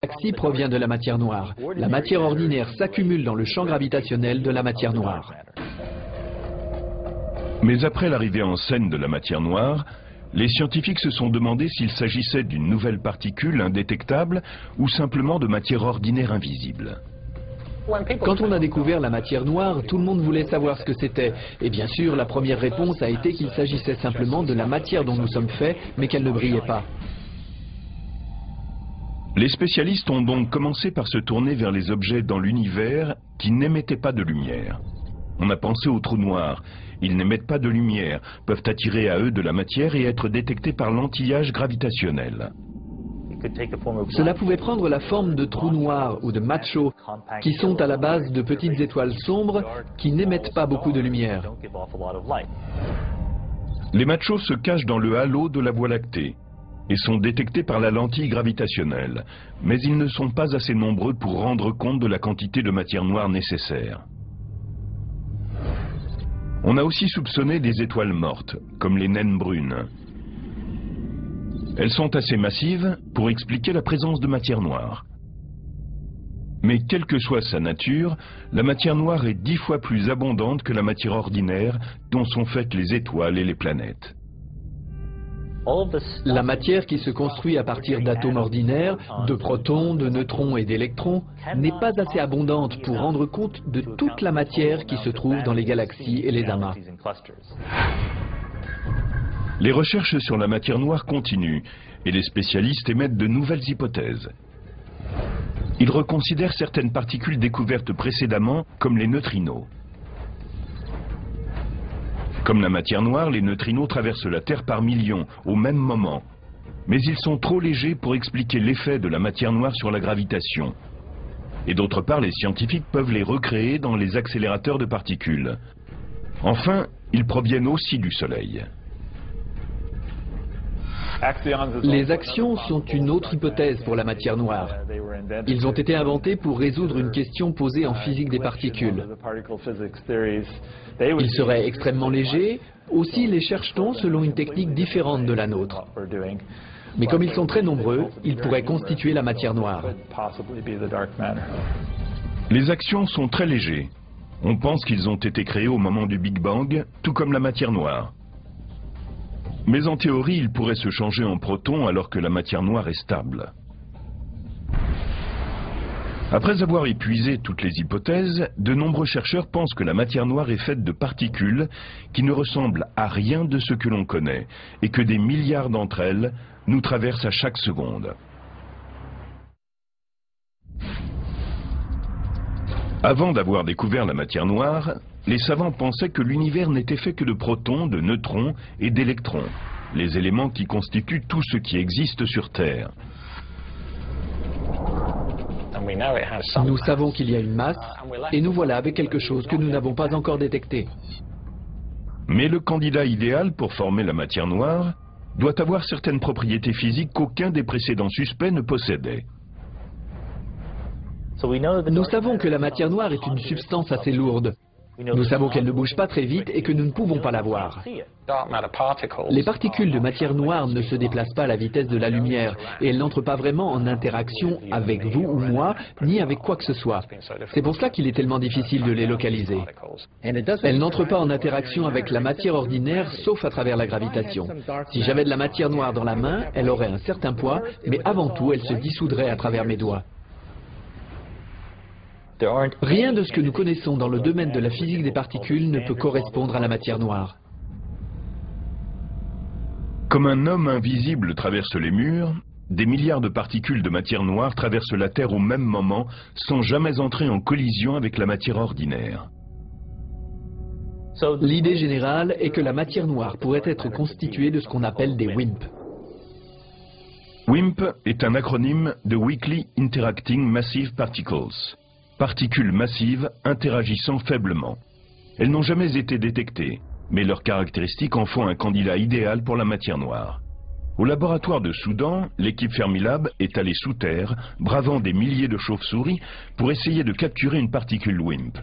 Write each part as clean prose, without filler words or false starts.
galaxie provient de la matière noire. La matière ordinaire s'accumule dans le champ gravitationnel de la matière noire. Mais après l'arrivée en scène de la matière noire, les scientifiques se sont demandé s'il s'agissait d'une nouvelle particule indétectable ou simplement de matière ordinaire invisible. Quand on a découvert la matière noire, tout le monde voulait savoir ce que c'était. Et bien sûr, la première réponse a été qu'il s'agissait simplement de la matière dont nous sommes faits, mais qu'elle ne brillait pas. Les spécialistes ont donc commencé par se tourner vers les objets dans l'univers qui n'émettaient pas de lumière. On a pensé aux trous noirs. Ils n'émettent pas de lumière, peuvent attirer à eux de la matière et être détectés par l'anti-âge gravitationnel. Cela pouvait prendre la forme de trous noirs ou de machos, qui sont à la base de petites étoiles sombres qui n'émettent pas beaucoup de lumière. Les machos se cachent dans le halo de la Voie lactée et sont détectés par la lentille gravitationnelle, mais ils ne sont pas assez nombreux pour rendre compte de la quantité de matière noire nécessaire. On a aussi soupçonné des étoiles mortes, comme les naines brunes. Elles sont assez massives pour expliquer la présence de matière noire. Mais quelle que soit sa nature, la matière noire est 10 fois plus abondante que la matière ordinaire dont sont faites les étoiles et les planètes. La matière qui se construit à partir d'atomes ordinaires, de protons, de neutrons et d'électrons, n'est pas assez abondante pour rendre compte de toute la matière qui se trouve dans les galaxies et les amas. Les recherches sur la matière noire continuent et les spécialistes émettent de nouvelles hypothèses. Ils reconsidèrent certaines particules découvertes précédemment comme les neutrinos. Comme la matière noire, les neutrinos traversent la Terre par millions, au même moment. Mais ils sont trop légers pour expliquer l'effet de la matière noire sur la gravitation. Et d'autre part, les scientifiques peuvent les recréer dans les accélérateurs de particules. Enfin, ils proviennent aussi du Soleil. Les axions sont une autre hypothèse pour la matière noire. Ils ont été inventés pour résoudre une question posée en physique des particules. Ils seraient extrêmement légers, aussi les cherche-t-on selon une technique différente de la nôtre. Mais comme ils sont très nombreux, ils pourraient constituer la matière noire. Les axions sont très légers. On pense qu'ils ont été créés au moment du Big Bang, tout comme la matière noire. Mais en théorie, ils pourraient se changer en protons alors que la matière noire est stable. Après avoir épuisé toutes les hypothèses, de nombreux chercheurs pensent que la matière noire est faite de particules qui ne ressemblent à rien de ce que l'on connaît et que des milliards d'entre elles nous traversent à chaque seconde. Avant d'avoir découvert la matière noire, les savants pensaient que l'univers n'était fait que de protons, de neutrons et d'électrons, les éléments qui constituent tout ce qui existe sur Terre. Nous savons qu'il y a une masse, et nous voilà avec quelque chose que nous n'avons pas encore détecté. Mais le candidat idéal pour former la matière noire doit avoir certaines propriétés physiques qu'aucun des précédents suspects ne possédait. Nous savons que la matière noire est une substance assez lourde. Nous savons qu'elle ne bouge pas très vite et que nous ne pouvons pas la voir. Les particules de matière noire ne se déplacent pas à la vitesse de la lumière et elles n'entrent pas vraiment en interaction avec vous ou moi, ni avec quoi que ce soit. C'est pour cela qu'il est tellement difficile de les localiser. Elles n'entrent pas en interaction avec la matière ordinaire, sauf à travers la gravitation. Si j'avais de la matière noire dans la main, elle aurait un certain poids, mais avant tout, elle se dissoudrait à travers mes doigts. Rien de ce que nous connaissons dans le domaine de la physique des particules ne peut correspondre à la matière noire. Comme un homme invisible traverse les murs, des milliards de particules de matière noire traversent la Terre au même moment sans jamais entrer en collision avec la matière ordinaire. L'idée générale est que la matière noire pourrait être constituée de ce qu'on appelle des WIMP. WIMP est un acronyme de Weakly Interacting Massive Particles. Particules massives interagissant faiblement. Elles n'ont jamais été détectées, mais leurs caractéristiques en font un candidat idéal pour la matière noire. Au laboratoire de Soudan, l'équipe Fermilab est allée sous terre, bravant des milliers de chauves-souris, pour essayer de capturer une particule WIMP.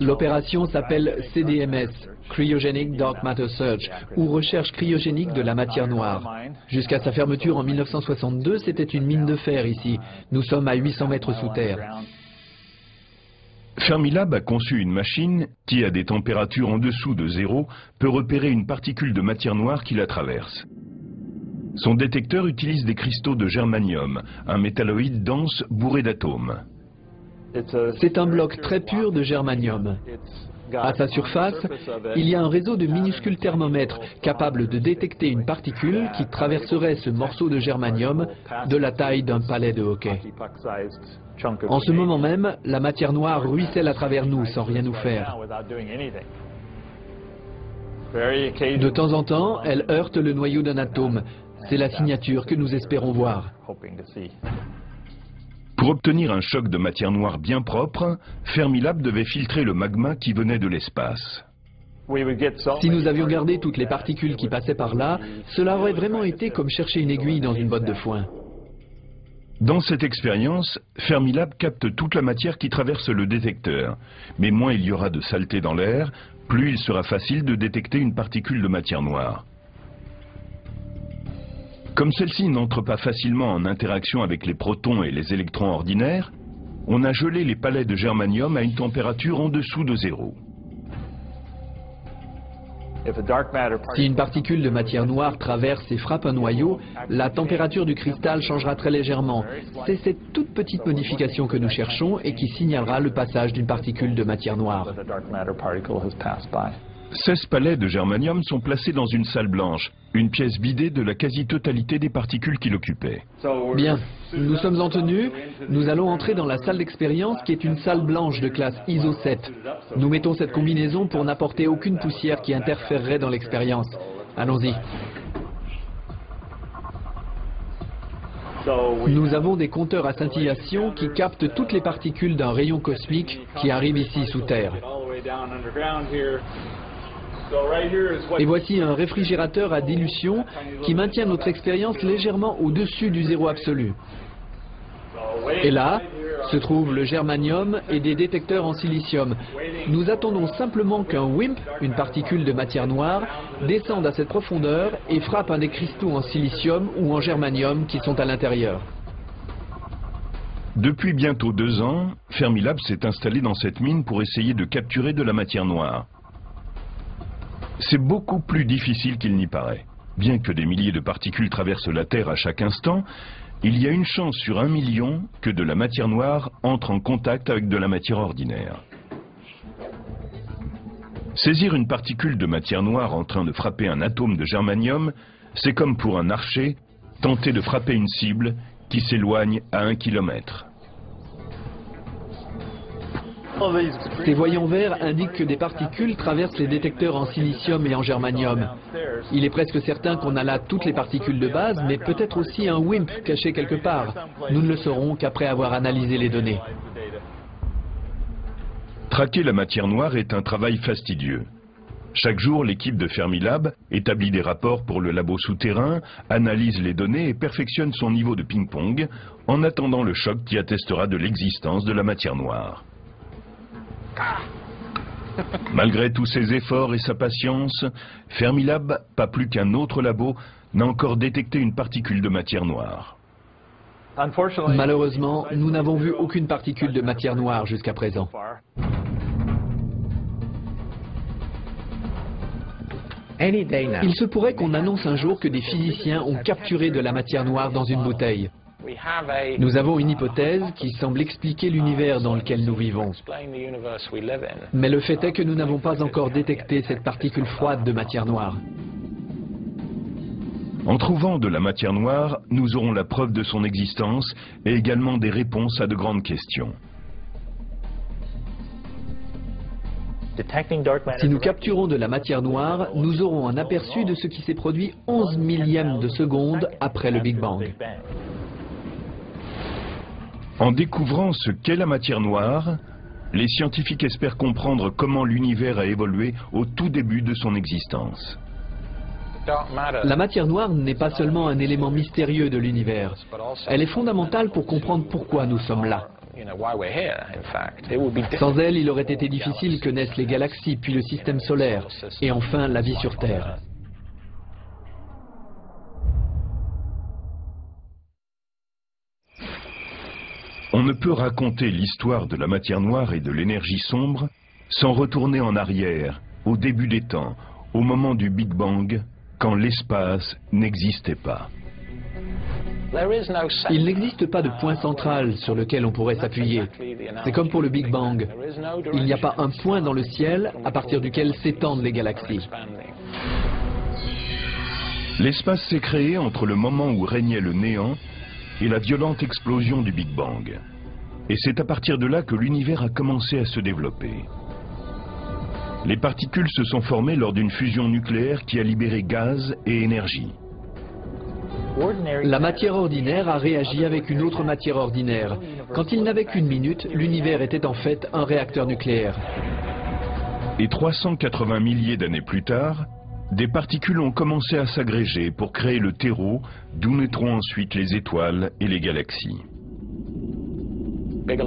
L'opération s'appelle CDMS, Cryogenic Dark Matter Search, ou recherche cryogénique de la matière noire. Jusqu'à sa fermeture en 1962, c'était une mine de fer ici. Nous sommes à 800 mètres sous terre. Fermilab a conçu une machine qui, à des températures en dessous de zéro, peut repérer une particule de matière noire qui la traverse. Son détecteur utilise des cristaux de germanium, un métalloïde dense bourré d'atomes. C'est un bloc très pur de germanium. À sa surface, il y a un réseau de minuscules thermomètres capables de détecter une particule qui traverserait ce morceau de germanium de la taille d'un pallet de hockey. En ce moment même, la matière noire ruisselle à travers nous sans rien nous faire. De temps en temps, elle heurte le noyau d'un atome. C'est la signature que nous espérons voir. Pour obtenir un choc de matière noire bien propre, Fermilab devait filtrer le magma qui venait de l'espace. Si nous avions gardé toutes les particules qui passaient par là, cela aurait vraiment été comme chercher une aiguille dans une botte de foin. Dans cette expérience, Fermilab capte toute la matière qui traverse le détecteur. Mais moins il y aura de saleté dans l'air, plus il sera facile de détecter une particule de matière noire. Comme celle-ci n'entre pas facilement en interaction avec les protons et les électrons ordinaires, on a gelé les palets de germanium à une température en dessous de zéro. Si une particule de matière noire traverse et frappe un noyau, la température du cristal changera très légèrement. C'est cette toute petite modification que nous cherchons et qui signalera le passage d'une particule de matière noire. 16 palets de germanium sont placés dans une salle blanche, une pièce vidée de la quasi-totalité des particules qui l'occupaient. Bien, nous sommes en tenue, nous allons entrer dans la salle d'expérience qui est une salle blanche de classe ISO 7. Nous mettons cette combinaison pour n'apporter aucune poussière qui interférerait dans l'expérience. Allons-y. Nous avons des compteurs à scintillation qui captent toutes les particules d'un rayon cosmique qui arrivent ici sous terre. Et voici un réfrigérateur à dilution qui maintient notre expérience légèrement au-dessus du zéro absolu. Et là se trouve le germanium et des détecteurs en silicium. Nous attendons simplement qu'un WIMP, une particule de matière noire, descende à cette profondeur et frappe un des cristaux en silicium ou en germanium qui sont à l'intérieur. Depuis bientôt 2 ans, Fermilab s'est installé dans cette mine pour essayer de capturer de la matière noire. C'est beaucoup plus difficile qu'il n'y paraît. Bien que des milliers de particules traversent la Terre à chaque instant, il y a une chance sur 1 million que de la matière noire entre en contact avec de la matière ordinaire. Saisir une particule de matière noire en train de frapper un atome de germanium, c'est comme pour un archer tenter de frapper une cible qui s'éloigne à 1 kilomètre. Ces voyants verts indiquent que des particules traversent les détecteurs en silicium et en germanium. Il est presque certain qu'on a là toutes les particules de base, mais peut-être aussi un WIMP caché quelque part. Nous ne le saurons qu'après avoir analysé les données. Traquer la matière noire est un travail fastidieux. Chaque jour, l'équipe de Fermilab établit des rapports pour le labo souterrain, analyse les données et perfectionne son niveau de ping-pong en attendant le choc qui attestera de l'existence de la matière noire. Malgré tous ses efforts et sa patience, Fermilab, pas plus qu'un autre labo, n'a encore détecté une particule de matière noire. Malheureusement, nous n'avons vu aucune particule de matière noire jusqu'à présent. Il se pourrait qu'on annonce un jour que des physiciens ont capturé de la matière noire dans une bouteille. Nous avons une hypothèse qui semble expliquer l'univers dans lequel nous vivons. Mais le fait est que nous n'avons pas encore détecté cette particule froide de matière noire. En trouvant de la matière noire, nous aurons la preuve de son existence et également des réponses à de grandes questions. Si nous capturons de la matière noire, nous aurons un aperçu de ce qui s'est produit 11 millièmes de seconde après le Big Bang. En découvrant ce qu'est la matière noire, les scientifiques espèrent comprendre comment l'univers a évolué au tout début de son existence. La matière noire n'est pas seulement un élément mystérieux de l'univers, elle est fondamentale pour comprendre pourquoi nous sommes là. Sans elle, il aurait été difficile que naissent les galaxies, puis le système solaire, et enfin la vie sur Terre. On ne peut raconter l'histoire de la matière noire et de l'énergie sombre sans retourner en arrière, au début des temps, au moment du Big Bang, quand l'espace n'existait pas. Il n'existe pas de point central sur lequel on pourrait s'appuyer. C'est comme pour le Big Bang. Il n'y a pas un point dans le ciel à partir duquel s'étendent les galaxies. L'espace s'est créé entre le moment où régnait le néant et la violente explosion du Big Bang. Et c'est à partir de là que l'univers a commencé à se développer. Les particules se sont formées lors d'une fusion nucléaire qui a libéré gaz et énergie. La matière ordinaire a réagi avec une autre matière ordinaire. Quand il n'avait qu'une minute, l'univers était en fait un réacteur nucléaire. Et 380 milliers d'années plus tard, des particules ont commencé à s'agréger pour créer le terreau, d'où naîtront ensuite les étoiles et les galaxies.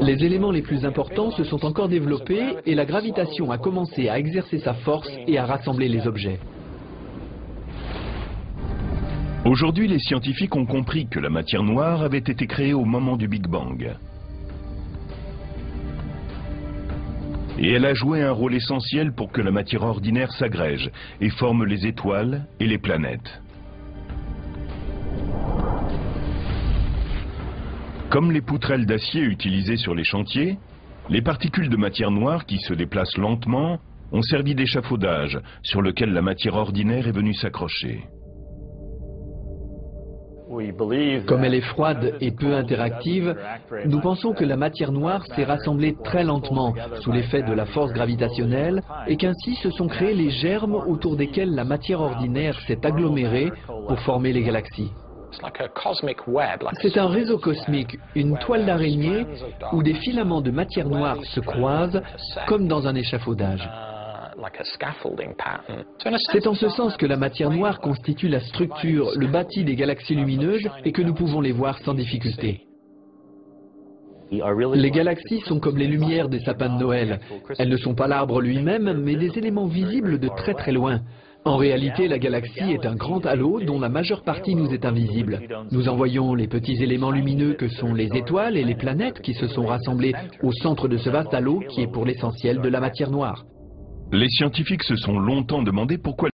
Les éléments les plus importants se sont encore développés et la gravitation a commencé à exercer sa force et à rassembler les objets. Aujourd'hui, les scientifiques ont compris que la matière noire avait été créée au moment du Big Bang. Et elle a joué un rôle essentiel pour que la matière ordinaire s'agrège et forme les étoiles et les planètes. Comme les poutrelles d'acier utilisées sur les chantiers, les particules de matière noire qui se déplacent lentement ont servi d'échafaudage sur lequel la matière ordinaire est venue s'accrocher. Comme elle est froide et peu interactive, nous pensons que la matière noire s'est rassemblée très lentement sous l'effet de la force gravitationnelle et qu'ainsi se sont créés les germes autour desquels la matière ordinaire s'est agglomérée pour former les galaxies. C'est un réseau cosmique, une toile d'araignée où des filaments de matière noire se croisent comme dans un échafaudage. C'est en ce sens que la matière noire constitue la structure, le bâti des galaxies lumineuses et que nous pouvons les voir sans difficulté. Les galaxies sont comme les lumières des sapins de Noël. Elles ne sont pas l'arbre lui-même, mais des éléments visibles de très très loin. En réalité, la galaxie est un grand halo dont la majeure partie nous est invisible. Nous en voyons les petits éléments lumineux que sont les étoiles et les planètes qui se sont rassemblés au centre de ce vaste halo qui est pour l'essentiel de la matière noire. Les scientifiques se sont longtemps demandé pourquoi